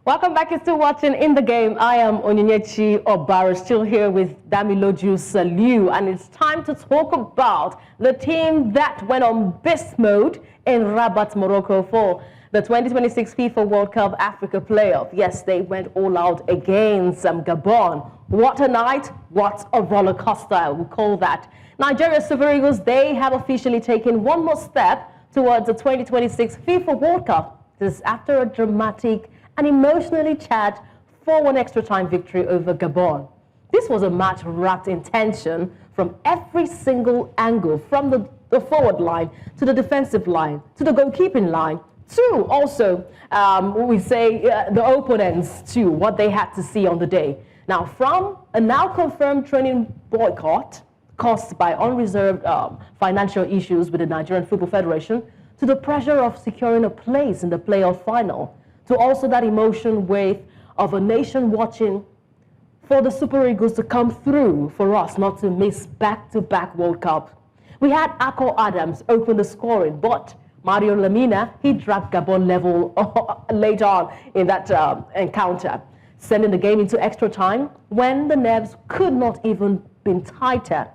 Welcome back. You're still watching In the Game. I am Onyinyechi Obara, still here with Damiloju Saliu, and it's time to talk about the team that went on beast mode in Rabat, Morocco for the 2026 FIFA World Cup Africa playoff. Yes, they went all out against Gabon. What a night, what a roller coaster, we call that. Nigeria Super Eagles, they have officially taken one more step towards the 2026 FIFA World Cup. This is after a dramatic and emotionally charged 4-1 extra time victory over Gabon. This was a match wrapped in tension from every single angle, from the forward line to the defensive line to the goalkeeping line to also, the opponents to what they had to see on the day. Now, from a now confirmed training boycott caused by unresolved financial issues with the Nigerian Football Federation to the pressure of securing a place in the playoff final, to also that emotion wave of a nation watching for the Super Eagles to come through, for us not to miss back-to-back World Cup. We had Akor Adams open the scoring, but Mario Lemina, he dragged Gabon level later on in that encounter, sending the game into extra time when the nerves could not even been tighter.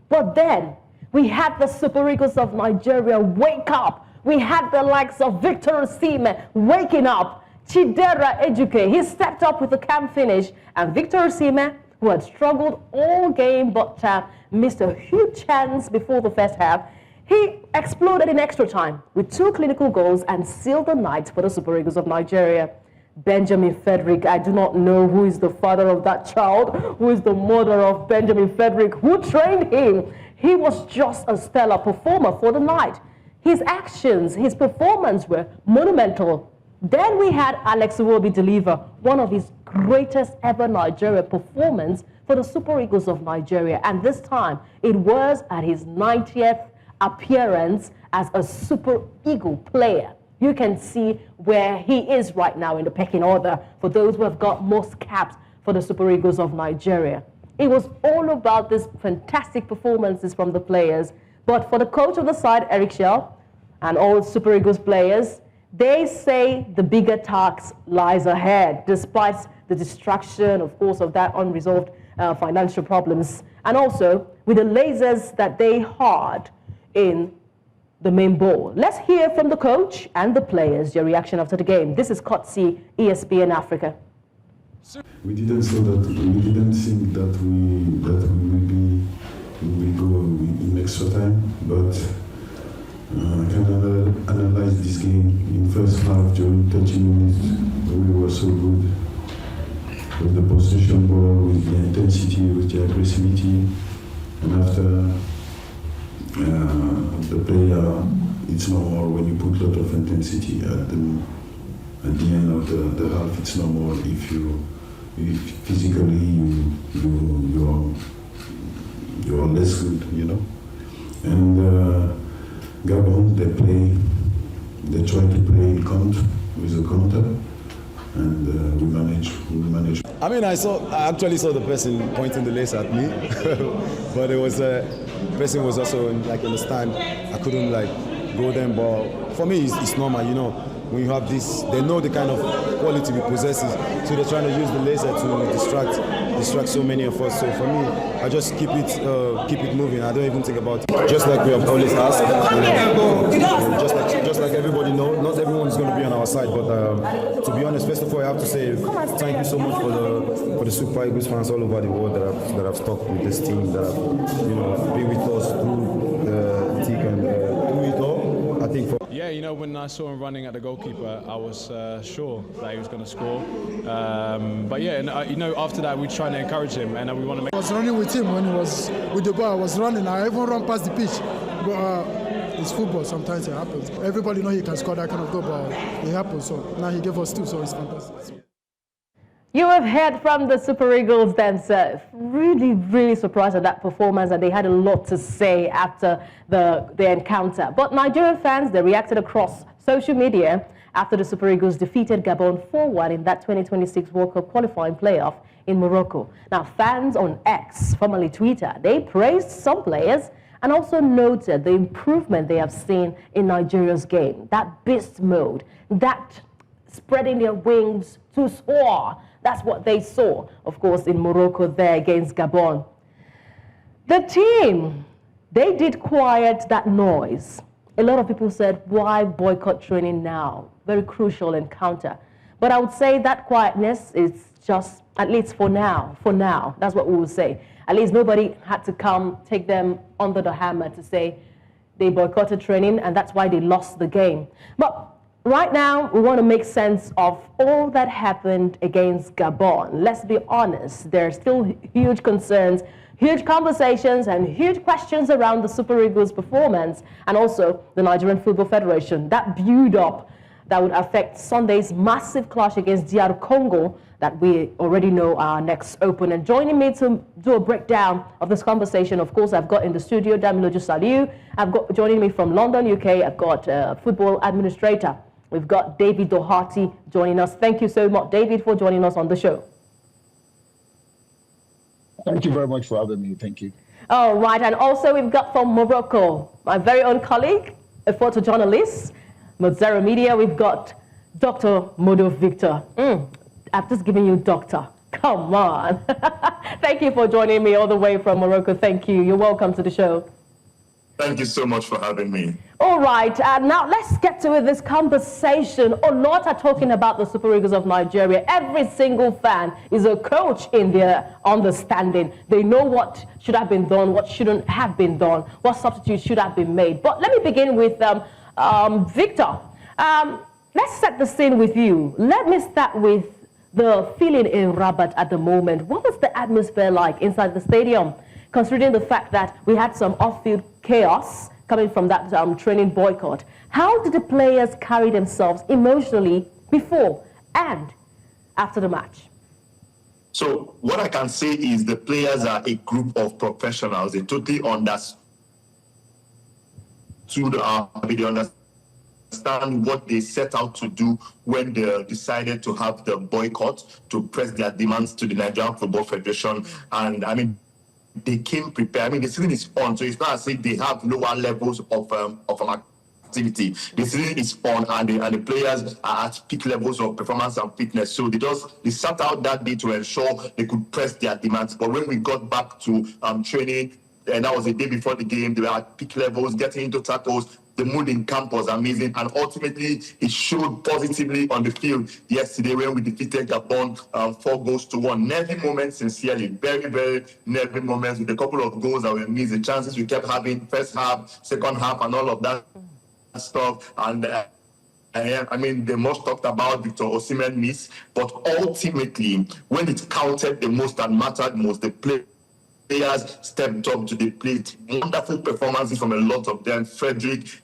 But then we had the Super Eagles of Nigeria wake up. We had the likes of Victor Osimhen waking up. Chidera Ejuke, he stepped up with a calm finish, and Victor Osimhen, who had struggled all game but missed a huge chance before the first half, he exploded in extra time with 2 clinical goals and sealed the night for the Super Eagles of Nigeria. Benjamin Fredrick, I do not know who is the father of that child, who is the mother of Benjamin Fredrick, who trained him. He was just a stellar performer for the night. His actions, his performance were monumental. Then we had Alex Iwobi deliver one of his greatest ever Nigeria performance for the Super Eagles of Nigeria. And this time, it was at his 90th appearance as a Super Eagle player. You can see where he is right now in the pecking order for those who have got most caps for the Super Eagles of Nigeria. It was all about these fantastic performances from the players. But for the coach of the side, Eric Chelle, and all Super Eagles players, they say the bigger task lies ahead, despite the distraction, of course, of that unresolved financial problems, and also with the lasers that they had in the main ball. Let's hear from the coach and the players, your reaction after the game. This is Kotsi, ESPN Africa. We didn't think that we will go in extra time, but I can analyze this game in first half. During 30 minutes, we were so good with the possession ball, with the intensity, with the aggressivity, and after the player, it's normal when you put a lot of intensity at the end of the half. It's normal if physically you are less good, you know. And Gabon, they try to play in counter with a counter, and we manage. I mean, I actually saw the person pointing the lace at me, but it was person was also like in the stand. I couldn't like go there, but for me, it's normal, you know. When you have this, they know the kind of quality we possess, so they're trying to use the laser to distract so many of us. So for me, I just keep it moving. I don't even think about it. Just like we have always asked, just like everybody knows, not everyone is going to be on our side. But to be honest, first of all, I have to say thank you so much for the Super Eagles fans all over the world that have stuck with this team, that have, been with us through the thick and through it all. I think. Yeah, when I saw him running at the goalkeeper, I was sure that he was going to score. But yeah, and, after that, we tried to encourage him, and we want to make. I was running with him when he was with the ball. I was running. I even run past the pitch, but it's football. Sometimes it happens. Everybody knows he can score that kind of goal, but it happens. So now he gave us 2, so it's fantastic. You have heard from the Super Eagles themselves. Really, really surprised at that performance, and they had a lot to say after the encounter. But Nigerian fans, they reacted across social media after the Super Eagles defeated Gabon 4-1 in that 2026 World Cup qualifying playoff in Morocco. Now, fans on X, formerly Twitter, they praised some players and also noted the improvement they have seen in Nigeria's game. That beast mode, that spreading their wings to soar. That's what they saw, of course, in Morocco there against Gabon. The team, they did quiet that noise. A lot of people said, why boycott training now? Very crucial encounter. But I would say that quietness is just, at least for now, that's what we would say. At least nobody had to come take them under the hammer to say they boycotted training and that's why they lost the game. But right now, we want to make sense of all that happened against Gabon. Let's be honest, there are still huge concerns, huge conversations and huge questions around the Super Eagles' performance and also the Nigerian Football Federation. That build-up that would affect Sunday's massive clash against DR Congo that we already know our next opponent. Joining me to do a breakdown of this conversation, of course, I've got in the studio Damiloju Saliu. I've got joining me from London, UK, I've got football administrator. We've got David Doherty joining us. Thank you so much, David, for joining us on the show. Thank you very much for having me. Thank you. All right, and also we've got from Morocco, my very own colleague, a photojournalist, Mozero Media. We've got Dr. Modo Victor. I've just given you doctor. Come on. Thank you for joining me all the way from Morocco. Thank you. You're welcome to the show. Thank you so much for having me. All right, now let's get to this conversation. A lot are talking about the Super Eagles of Nigeria. Every single fan is a coach in their understanding. They know what should have been done, what shouldn't have been done, what substitutes should have been made. But let me begin with Victor. Let's set the scene with you. Let me start with the feeling in Rabat at the moment. What was the atmosphere like inside the stadium, considering the fact that we had some off-field chaos coming from that training boycott? How did the players carry themselves emotionally before and after the match? So what I can say is the players are a group of professionals. They totally understood they understand what they set out to do when they decided to have the boycott, to press their demands to the Nigerian Football Federation. And I mean, they came prepared. I mean, the season is on, so it's not as if they have lower levels of activity. The season is on, and the players are at peak levels of performance and fitness. So they sat out that day to ensure they could press their demands. But when we got back to training, and that was the day before the game, they were at peak levels, getting into tackles. The mood in camp was amazing, and ultimately it showed positively on the field yesterday when we defeated Gabon 4-1. Nervy moments, sincerely, very, very nervy moments with a couple of goals that were missed, the chances we kept having first half, second half, and all of that stuff. And I mean, the most talked about Victor Osimhen miss, but ultimately, when it counted the most and mattered most, the players stepped up to the plate. Wonderful performances from a lot of them. Fredrick,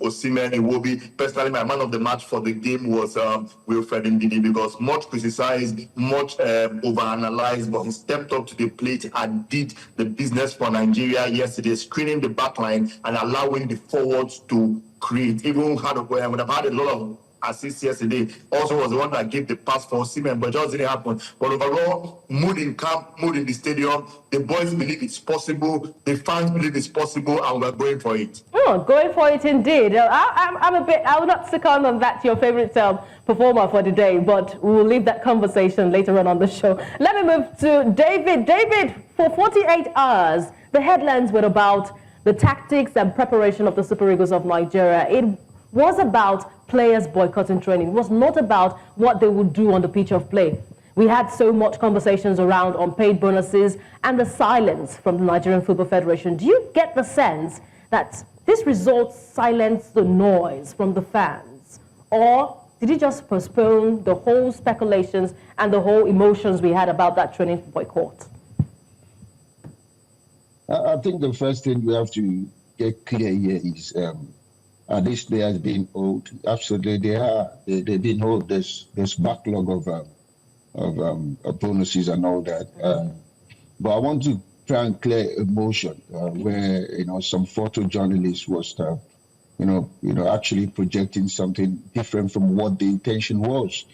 Osimhen, Iwobi. Personally, my man of the match for the game was Wilfred Ndidi, because much criticized, much overanalyzed, but he stepped up to the plate and did the business for Nigeria yesterday, screening the back line and allowing the forwards to create. Even would have had a lot of assists yesterday. Also was the one that gave the pass for Osimhen, but it just didn't happen. But overall, mood in camp, mood in the stadium. The boys believe it's possible. The fans believe it's possible, and we're going for it. Oh, going for it indeed. I will not second on that your favorite performer for the day, but we will leave that conversation later on the show. Let me move to David. David, for 48 hours, the headlines were about the tactics and preparation of the Super Eagles of Nigeria. It was about players boycotting training. It was not about what they would do on the pitch of play. We had so much conversations around unpaid bonuses and the silence from the Nigerian Football Federation. Do you get the sense that this result silenced the noise from the fans? Or did it just postpone the whole speculations and the whole emotions we had about that training boycott? I think the first thing we have to get clear here is these players being owed. Absolutely, they are. They've been owed this backlog of bonuses and all that. But I want to try and clear emotion where some photojournalist was actually projecting something different from what the intention was.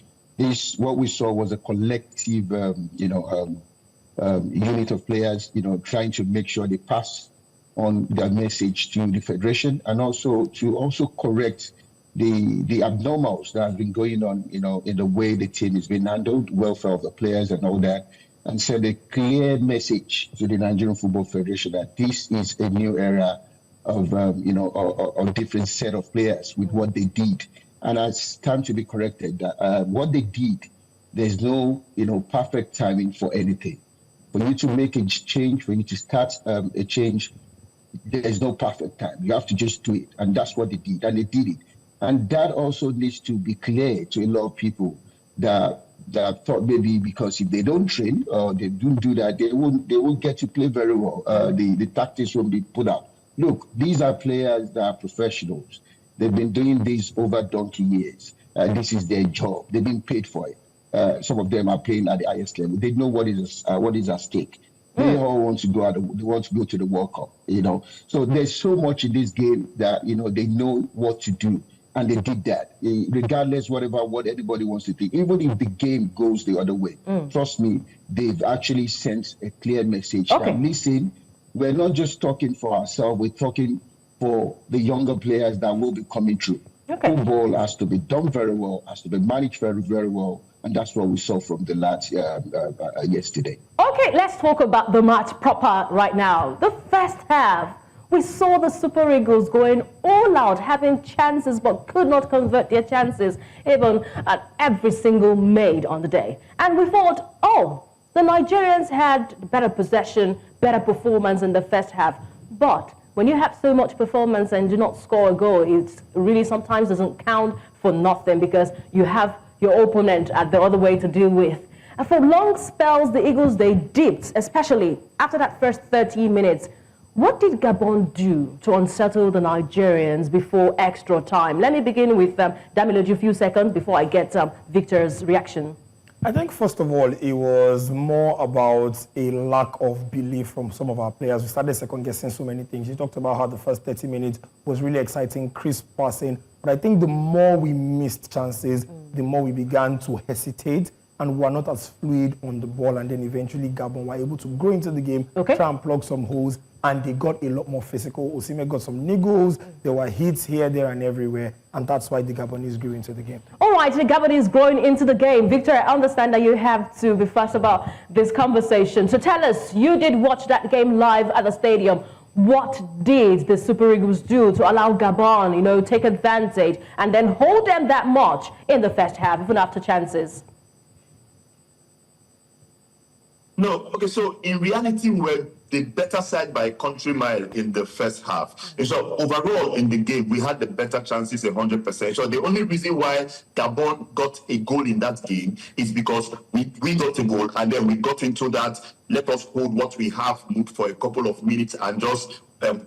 What we saw was a collective unit of players trying to make sure they pass on their message to the federation, and also to correct the abnormals that have been going on, in the way the team has been handled, welfare of the players and all that, and send a clear message to the Nigerian Football Federation that this is a new era of, a different set of players with what they did. And it's time to be corrected that what they did, there's no, perfect timing for anything. For you to make a change, for you to start a change, there's no perfect time. You have to just do it. And that's what they did. And they did it. And that also needs to be clear to a lot of people that thought maybe because if they don't train or they don't do that, they won't get to play very well. The tactics won't be put out. Look, these are players that are professionals. They've been doing this over donkey years. This is their job. They've been paid for it. Some of them are playing at the highest level. They know what is at stake. They all want to go out. They want to go to the World Cup. So there's so much in this game that they know what to do, and they did that. Regardless what anybody wants to think, even if the game goes the other way, trust me, they've actually sent a clear message. Okay. That, listen, we're not just talking for ourselves. We're talking for the younger players that will be coming through. Okay. Football has to be done very well, has to be managed very, very well. And that's what we saw from the lads yesterday. Okay, let's talk about the match proper right now. The first half, we saw the Super Eagles going all out, having chances but could not convert their chances, even at every single made on the day. And we thought, the Nigerians had better possession, better performance in the first half. But when you have so much performance and do not score a goal, it really sometimes doesn't count for nothing because you have your opponent at the other way to deal with. And for long spells, the Eagles, they dipped, especially after that first 30 minutes. What did Gabon do to unsettle the Nigerians before extra time? Let me begin with Damiloju a few seconds before I get Victor's reaction. I think, first of all, it was more about a lack of belief from some of our players. We started second-guessing so many things. You talked about how the first 30 minutes was really exciting, crisp passing. But I think the more we missed chances, the more we began to hesitate and were not as fluid on the ball. And then eventually Gabon were able to grow into the game, try and plug some holes, and they got a lot more physical. Osimhen got some niggles. There were hits here, there, and everywhere. And that's why the Gabonese grew into the game. All right, the Gabonese growing into the game. Victor, I understand that you have to be fast about this conversation. So tell us, you did watch that game live at the stadium. What did the Super Eagles do to allow Gabon, take advantage and then hold them that much in the first half, even after chances? No, okay, so in reality, we're the better side by a country mile in the first half. And so overall in the game, we had the better chances 100%. So the only reason why Gabon got a goal in that game is because we got a goal and then we got into that, let us hold what we have for a couple of minutes and just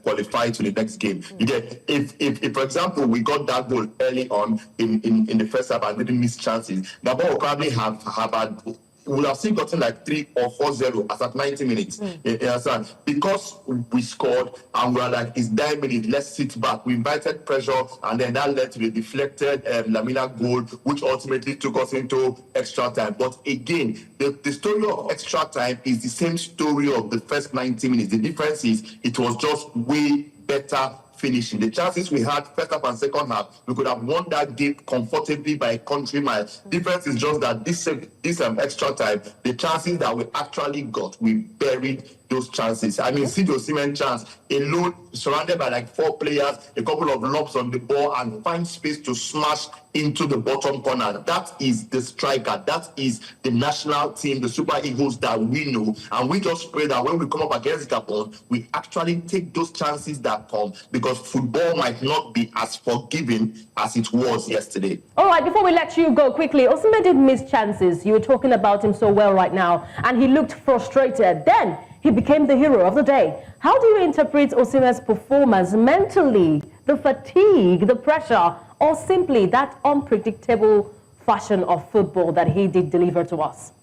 qualify to the next game. You get, if for example we got that goal early on in the first half and didn't miss chances, Gabon will probably have had. We would have still gotten like 3 or 4-0 at 90 minutes. You understand? Because we scored and we were like, it's 9 minutes, let's sit back. We invited pressure and then that led to the deflected Lemina goal, which ultimately took us into extra time. But again, the story of extra time is the same story of the first 90 minutes. The difference is it was just way better finishing. The chances we had first half and second half, we could have won that game comfortably by a country mile. Difference is just that this extra time, the chances that we actually got, we buried those chances. I mean, see the Osimhen chance alone, surrounded by like 4 players, a couple of lobs on the ball, and find space to smash into the bottom corner. That is the striker. That is the national team, the Super Eagles that we know. And we just pray that when we come up against Gabon, we actually take those chances that come, because football might not be as forgiving as it was yesterday. All right, before we let you go quickly, Osimhen did miss chances. You were talking about him so well right now, and he looked frustrated. Then he became the hero of the day. How do you interpret Osimhen's performance mentally, the fatigue, the pressure, or simply that unpredictable fashion of football that he did deliver to us?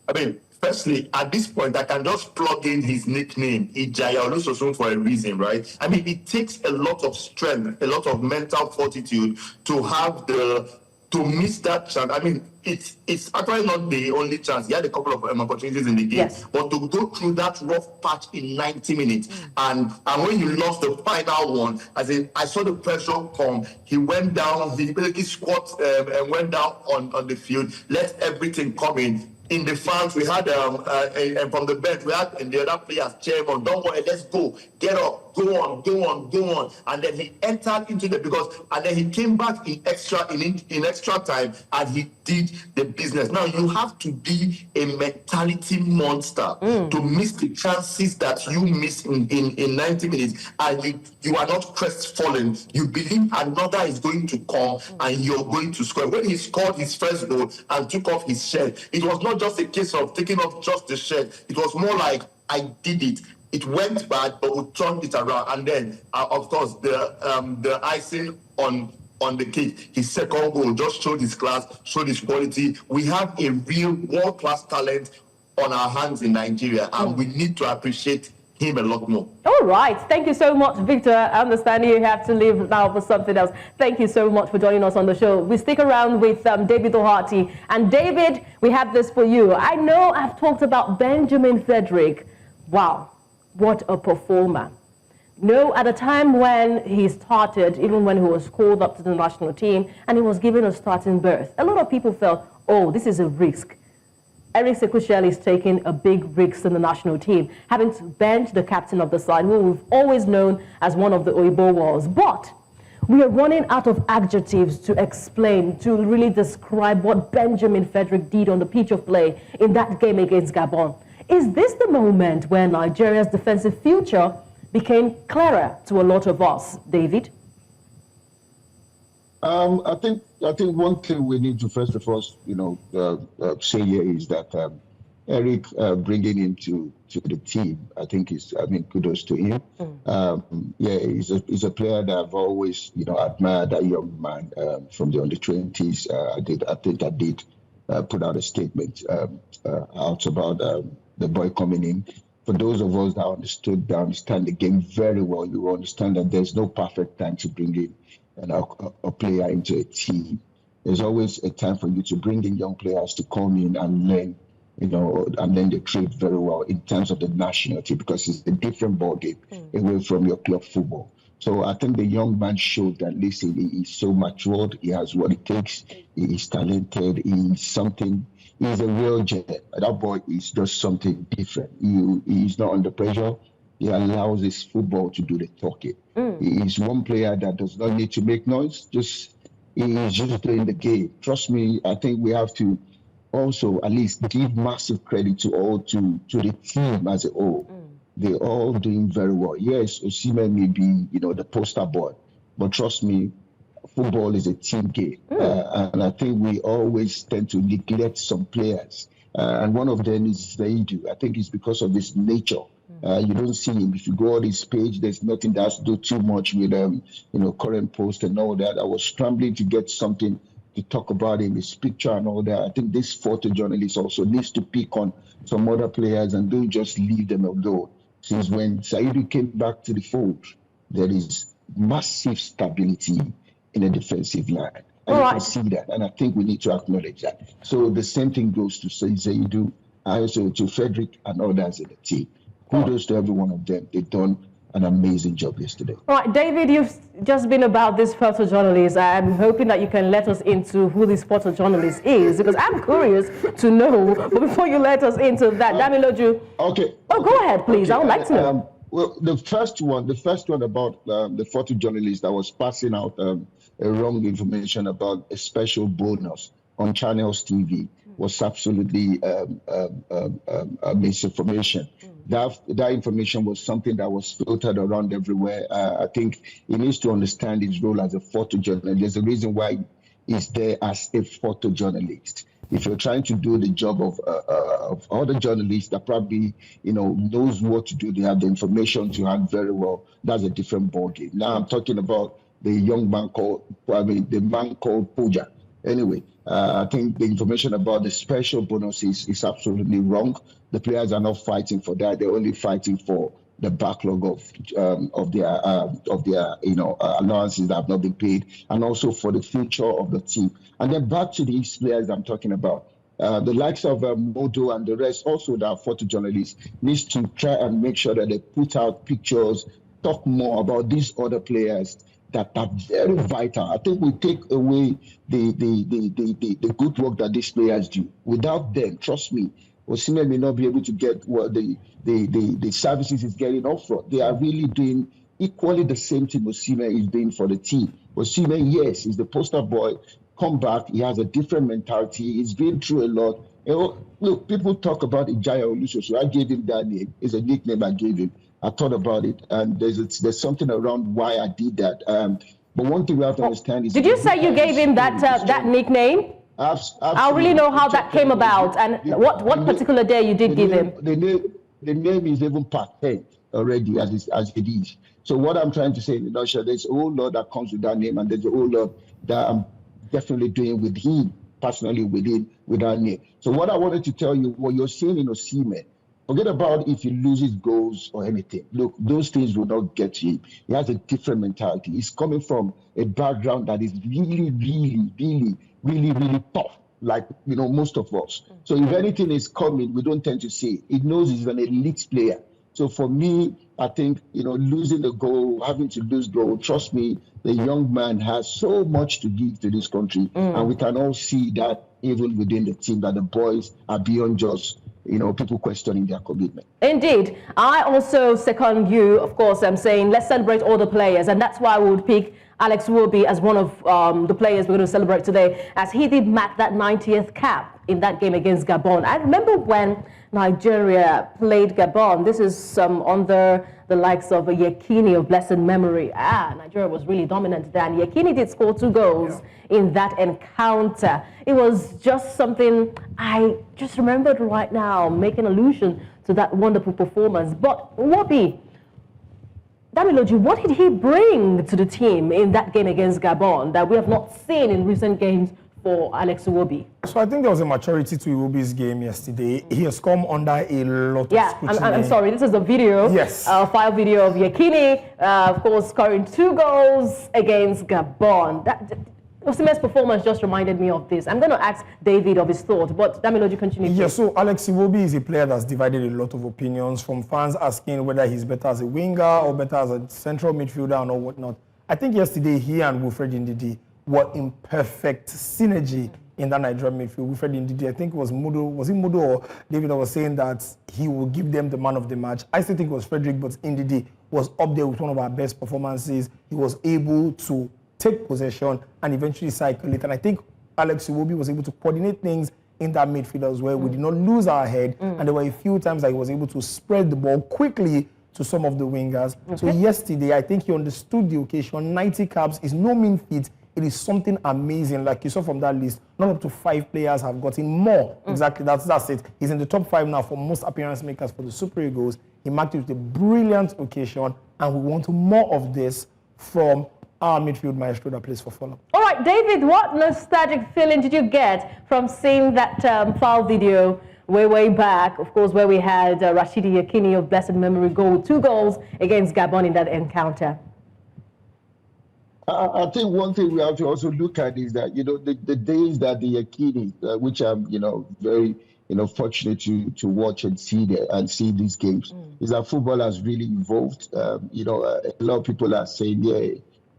I mean, firstly, at this point, I can just plug in his nickname, Ijaya Olusosun, for a reason, right? I mean, it takes a lot of strength, a lot of mental fortitude to have the to miss that chance. I mean, it's actually not the only chance. He had a couple of opportunities in the game, yes, but to go through that rough patch in 90 minutes, and when you lost the final one, I saw the pressure come. He went down, he basically squat and went down on the field, let everything come in. In the fans, we had and from the bench, we had the other players chairman, don't worry, let's go, get up, go on. And then he entered into and then he came back in extra time, and he did the business. Now you have to be a mentality monster to miss the chances that you miss in 90 minutes, and you are not crestfallen. You believe another is going to come and you're going to score. When he scored his first goal and took off his shirt, it was not just a case of taking off just the shirt. It was more like, I did it. It went bad, but we turned it around. And then, of course, the icing on the cake, his second goal just showed his class, showed his quality. We have a real world-class talent on our hands in Nigeria, and we need to appreciate him a lot more. All right. Thank you so much, Victor. I understand you have to leave now for something else. Thank you so much for joining us on the show. We stick around with David O'Harty. And David, we have this for you. I know I've talked about Benjamin Fredrick. Wow, what a performer. No, at a time when he started, even when he was called up to the national team and he was given a starting berth, a lot of people felt, oh, this is a risk. Eric Chelle is taking a big risk in the national team, having to bench the captain of the side, who we've always known as one of the Oyibo Walls. But we are running out of adjectives to explain, to really describe what Benjamin Fredrick did on the pitch of play in that game against Gabon. Is this the moment where Nigeria's defensive future became clearer to a lot of us, David? I think one thing we need to first of all, say here is that Eric bringing him to the team, I think kudos to him. He's a player that I've always, admired, that young man from the under-20s. I think I did put out a statement out about the boy coming in. For those of us that understand the game very well, you will understand that there's no perfect time to bring in a player into a team. There's always a time for you to bring in young players to come in and learn, and learn the trade very well in terms of the national team, because it's a different ballgame away from your club football. So I think the young man showed that, listen, he is so matured, he has what it takes, he is talented, he's a real gem. That boy is just something different. He's not under pressure. He allows his football to do the talking. He is one player that does not need to make noise. He's just playing the game. Trust me, I think we have to also at least give massive credit to the team as a whole. They're all doing very well. Yes, Osimhen may be, the poster boy, but trust me, football is a team game. And I think we always tend to neglect some players. And one of them is Zaidu. I think it's because of his nature. You don't see him. If you go on his page, there's nothing that has to do too much with current post and all that. I was scrambling to get something to talk about him, his picture and all that. I think this photojournalist also needs to pick on some other players and don't just leave them alone. Since when Zaidu came back to the fold, there is massive stability in the defensive line. And you can see that, and I think we need to acknowledge that. So the same thing goes to Zaidu, also to Fredrick and others in the team. Kudos to every one of them. They've done an amazing job yesterday. All right, David, you've just been about this photojournalist. I'm hoping that you can let us into who this photojournalist is, because I'm curious to know. But before you let us into that, Damiloju. Okay. Oh, go ahead, please. I would like to know. Well, the first one about the photojournalist that was passing out a wrong information about a special bonus on Channels TV was absolutely misinformation. That information was something that was filtered around everywhere. I think he needs to understand his role as a photojournalist. There's a reason why he's there as a photojournalist. If you're trying to do the job of other journalists that probably knows what to do, they have the information to hand very well, that's a different ballgame. Now I'm talking about the young man called Puja. Anyway, I think the information about the special bonus is absolutely wrong. The players are not fighting for that. They're only fighting for the backlog of their allowances that have not been paid, and also for the future of the team. And then back to these players I'm talking about. The likes of Modo and the rest also that are photo journalists needs to try and make sure that they put out pictures, talk more about these other players that are very vital. I think we take away the good work that these players do. Without them, trust me, Osimhen may not be able to get what the services he's getting up front. They are really doing equally the same thing Osimhen is doing for the team. Osimhen, yes, he's the poster boy. Come back, he has a different mentality. He's been through a lot. You know, look, people talk about Ijaya Oluso, so I gave him that name. It's a nickname I gave him. I thought about it, and there's something around why I did that. But one thing we have to understand is... Did you say you gave him that nickname? Absolutely. I really know how that came about, and what particular day you did give him. The name is even patent already as it is. So what I'm trying to say in a nutshell, there's a whole lot that comes with that name, and there's a whole lot that I'm definitely doing with him, personally with that name. So what I wanted to tell you, what you're seeing in Osimhen, forget about if he loses goals or anything. Look, those things will not get to him. He has a different mentality. He's coming from a background that is really tough, like, you know, most of us. So if anything is coming, we don't tend to see it. He knows he's an elite player. So for me, I think, you know, losing the goal, having to lose goal, trust me, the young man has so much to give to this country. And we can all see that even within the team, that the boys are beyond just, you know, people questioning their commitment. Indeed. I also second you, of course. I'm saying let's celebrate all the players. And that's why we would pick Alex Iwobi as one of the players we're going to celebrate today, as he did mark that 90th cap in that game against Gabon. I remember when Nigeria played Gabon. This is under the likes of Yekini of blessed memory. Nigeria was really dominant there, and Yekini did score 2 goals in that encounter. It was just something I just remembered right now, making allusion to that wonderful performance. But Iwobi, Damiloju, what did he bring to the team in that game against Gabon that we have not seen in recent games for Alex Iwobi? So I think there was a maturity to Iwobi's game yesterday. He has come under a lot of scrutiny. I'm sorry, this is a video, file video of Yekini, of course, scoring 2 goals against Gabon. Osimhen's performance just reminded me of this. I'm going to ask David of his thought, but Damiloju, continue. Yes, so Alex Iwobi is a player that's divided a lot of opinions, from fans asking whether he's better as a winger or better as a central midfielder or whatnot. I think yesterday he and Wilfred Ndidi were in perfect synergy in that Nigerian midfield. Wilfred Ndidi, I think it was Mudo or David that was saying that he will give them the man of the match. I still think it was Fredrick, but Ndidi was up there with one of our best performances. He was able to take possession and eventually cycle it. And I think Alex Iwobi was able to coordinate things in that midfield as well. We did not lose our head, and there were a few times that he was able to spread the ball quickly to some of the wingers. So yesterday, I think he understood the occasion. 90 caps is no mean feat. It is something amazing. Like you saw from that list, not up to 5 players have gotten more. Exactly, that's it. He's in the top 5 now for most appearance makers for the Super Eagles. He marked it with a brilliant occasion, and we want more of this from our midfield maestro that plays for Fulham. All right, David, what nostalgic feeling did you get from seeing that foul video way back, of course, where we had Rashidi Yekini of blessed memory go with 2 goals against Gabon in that encounter? I think one thing we have to also look at is that, you know, the days that the Yekini, which I'm, you know, very, you know, fortunate to watch and see these games, is that football has really evolved. You know, a lot of people are saying,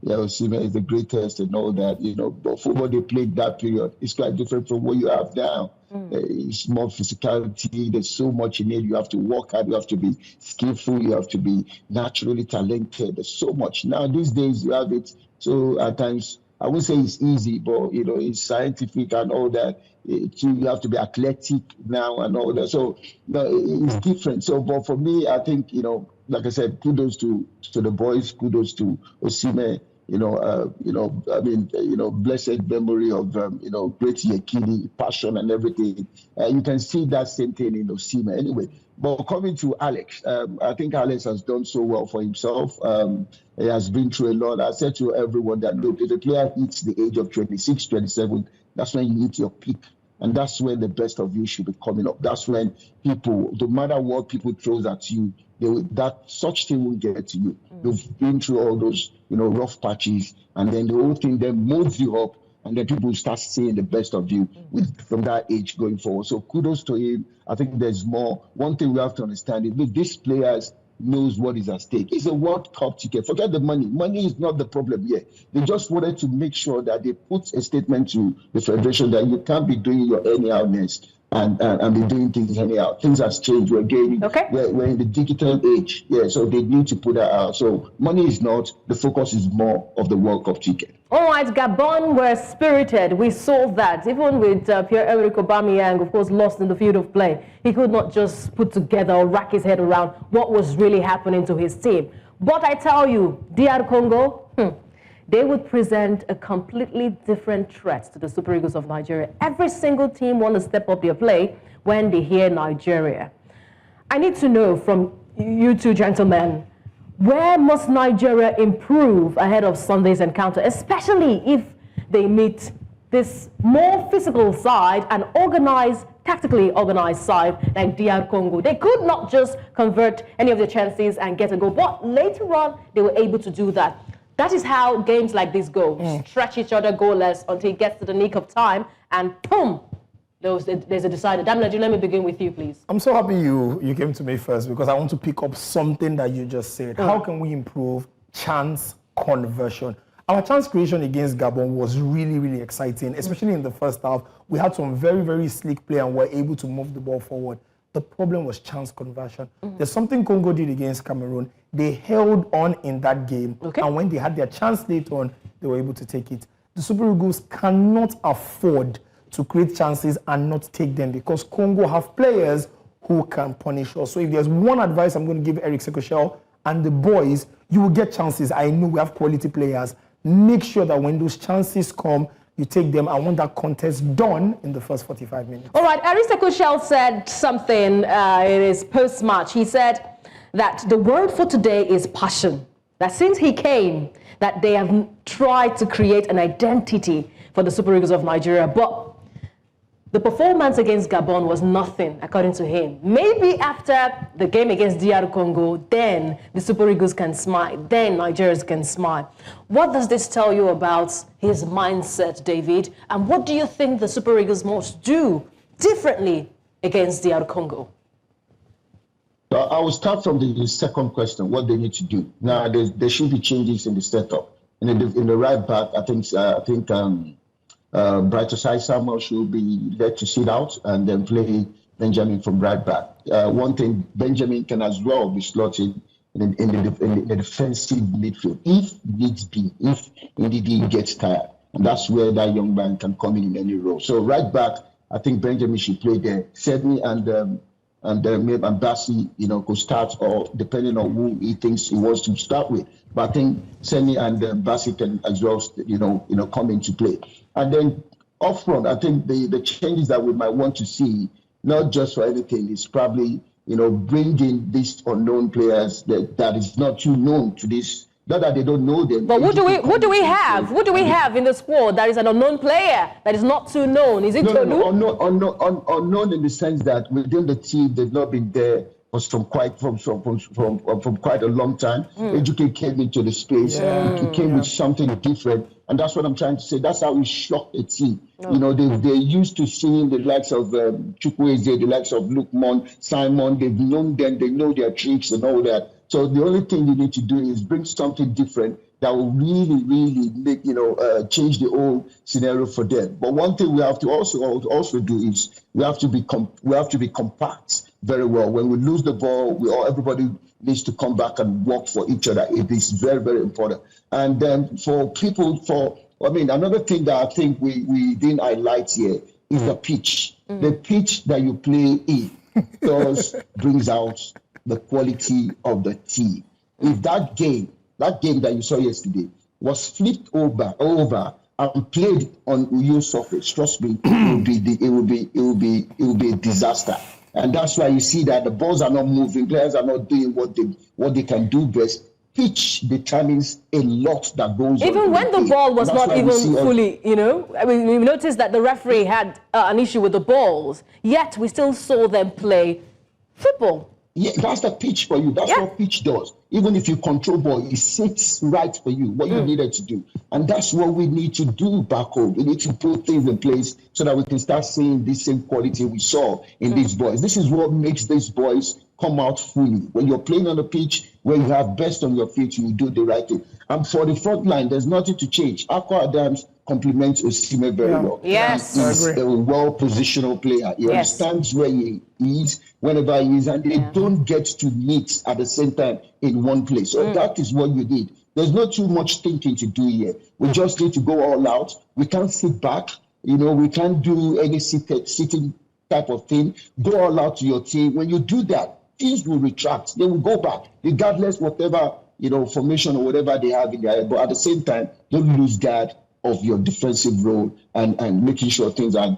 Osimhen is the greatest and all that, you know, but football they played that period, it's quite different from what you have now. It's more physicality, there's so much in it, you have to work hard, you have to be skillful, you have to be naturally talented, there's so much. Now, these days, you have it, so at times, I wouldn't say it's easy, but, you know, it's scientific and all that. You have to be athletic now and all that, so, you know, it's different. So, but for me, I think, you know, like I said, kudos to the boys, kudos to Osimhen. Blessed memory of, great Yekini, passion and everything. You can see that same thing in Osimhen anyway. But coming to Alex, I think Alex has done so well for himself. He has been through a lot. I said to everyone that, look, if a player hits the age of 26, 27, that's when you hit your peak. And that's when the best of you should be coming up. That's when people, no matter what people throw at you, such thing will get to you. You've been through all those, rough patches, and then the whole thing then molds you up, and then people start seeing the best of you from that age going forward. So kudos to him. I think there's more. One thing we have to understand is that these players knows what is at stake. It's a World Cup ticket. Forget the money. Money is not the problem here. They just wanted to make sure that they put a statement to the federation that you can't be doing your anyhowness and be doing things anyhow. Things have changed. We're in the digital age. Yeah, so they need to put that out. So money is not, the focus is more of the World Cup ticket. All right, Gabon were spirited. We saw that. Even with Pierre-Emerick Aubameyang, of course, lost in the field of play. He could not just put together or rack his head around what was really happening to his team. But I tell you, DR Congo, they would present a completely different threat to the Super Eagles of Nigeria. Every single team want to step up their play when they hear Nigeria. I need to know from you two gentlemen, where must Nigeria improve ahead of Sunday's encounter, especially if they meet this more physical side and tactically organized side like DR Congo? They could not just convert any of their chances and get a goal, but later on they were able to do that. That is how games like this go. Stretch each other goalless until it gets to the nick of time, and boom, there's a decider. Damilaju, let me begin with you, please. I'm so happy you came to me first, because I want to pick up something that you just said. How can we improve chance conversion? Our chance creation against Gabon was really, really exciting, especially in the first half. We had some very, very slick play and were able to move the ball forward. The problem was chance conversion. There's something Congo did against Cameroon. They held on in that game, and when they had their chance later on, they were able to take it. The Super Eagles cannot afford to create chances and not take them, because Congo have players who can punish us. So if there's one advice I'm going to give Eric Chelle and the boys, you will get chances. I know we have quality players. Make sure that when those chances come, you take them. I want that contest done in the first 45 minutes. All right, Eric Chelle said something in his post-match. He said that the word for today is passion. That since he came, that they have tried to create an identity for the Super Eagles of Nigeria, but the performance against Gabon was nothing, according to him. Maybe after the game against DR Congo, then the Super Eagles can smile, then Nigerians can smile. What does this tell you about his mindset, David? And what do you think the Super Eagles must do differently against DR Congo? I will start from the second question, what they need to do. Now, there should be changes in the setup. In the right back, I think Brighter Side Samuel should be let to sit out and then play Benjamin from right back. One thing, Benjamin can as well be slotted in the defensive midfield if needs be, if indeed he gets tired. And that's where that young man can come in any role. So right back, I think Benjamin should play there. Sedney and Bassi, could start, or depending on who he thinks he wants to start with. But I think Sedney and Bassi can as well, come into play. And then up front, I think the changes that we might want to see, not just for anything, is probably, bring in these unknown players that is not too known to this. Not that they don't know them. But who do we have? Who do we have in the squad that is an unknown player, that is not too known? Is it Tolu? Unknown in the sense that within the team they've not been there from quite a long time. Ejuke came into the space. He came with something different, and that's what I'm trying to say. That's how we shocked the team. They're used to seeing the likes of Chukwueze, the likes of Lukman, Simon. They've known them. They know their tricks and all that. So the only thing you need to do is bring something different that will really, really make, change the whole scenario for them. But one thing we have to also do is we have to be compact very well. When we lose the ball, everybody needs to come back and work for each other. It is very, very important. And then another thing that I think we didn't highlight here is the pitch. The pitch that you play in brings out the quality of the team. If that game that you saw yesterday was flipped over and played on Uyo surface, trust me, it will be a disaster. And that's why you see that the balls are not moving, players are not doing what they can do best. Pitch determines a lot that goes on. Even when the ball was not even fully, we noticed that the referee had an issue with the balls, yet we still saw them play football. Yeah, that's the pitch for you. That's what pitch does. Even if you control ball, it sits right for you, what you needed to do. And that's what we need to do back home. We need to put things in place so that we can start seeing the same quality we saw in these boys. This is what makes these boys come out fully. When you're playing on the pitch, where you have best on your feet, you do the right thing. And for the front line, there's nothing to change. Akor Adams complements Osimhen very well. Yes. He's a well-positional player. He understands where he is, whenever he is, and they don't get to meet at the same time in one place. So that is what you need. There's not too much thinking to do here. We just need to go all out. We can't sit back. We can't do any sitting type of thing. Go all out to your team. When you do that, things will retract. They will go back, regardless whatever formation or whatever they have in their head. But at the same time, don't lose guard of your defensive role and making sure things are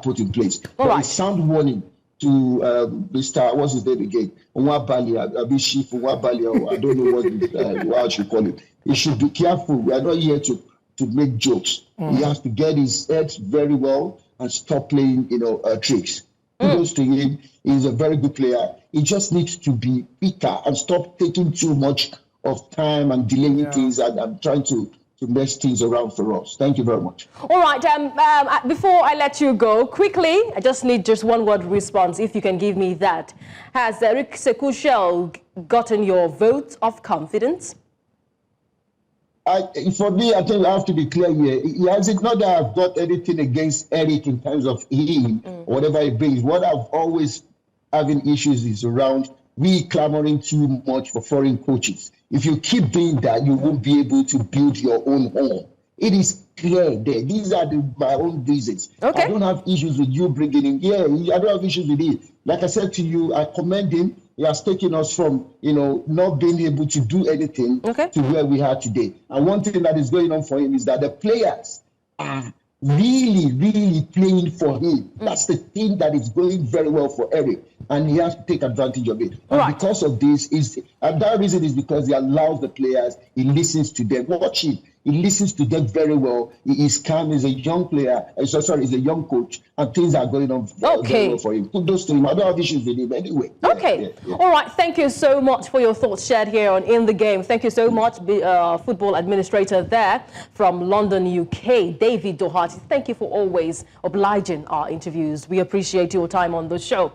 put in place. But a sound warning to Mr. What's his name again? Nwabali, Abishif Nwabali, I don't know what I should call it. He should be careful. We are not here to make jokes. He has to get his head very well and stop playing, tricks. Kudos to him. He's a very good player. He just needs to be quicker and stop taking too much of time and delaying things and trying to mess things around for us. Thank you very much. All right. Before I let you go, quickly, I just need one word response, if you can give me that. Has Eric Chelle gotten your vote of confidence? For me, I think I have to be clear here. It's not that I've got anything against Eric in terms of him, whatever he brings. What I've always having issues is around we clamoring too much for foreign coaches. If you keep doing that, you won't be able to build your own home. It is clear there. These are my own reasons. Okay. I don't have issues with you bringing him. I don't have issues with it. Like I said to you, I commend him. He has taken us from, not being able to do anything to where we are today. And one thing that is going on for him is that the players are really, really playing for him. That's the thing that is going very well for Eric, and he has to take advantage of it. And because of this, that reason is because he allows the players, he listens to them. Watch him. He listens to them very well. He is calm. He's a young player. He's a young coach, and things are going on very well for him. Kudos to him. I don't have issues with him anyway. All right. Thank you so much for your thoughts shared here on In the Game. Thank you so much, football administrator there from London, UK, David Doherty. Thank you for always obliging our interviews. We appreciate your time on the show.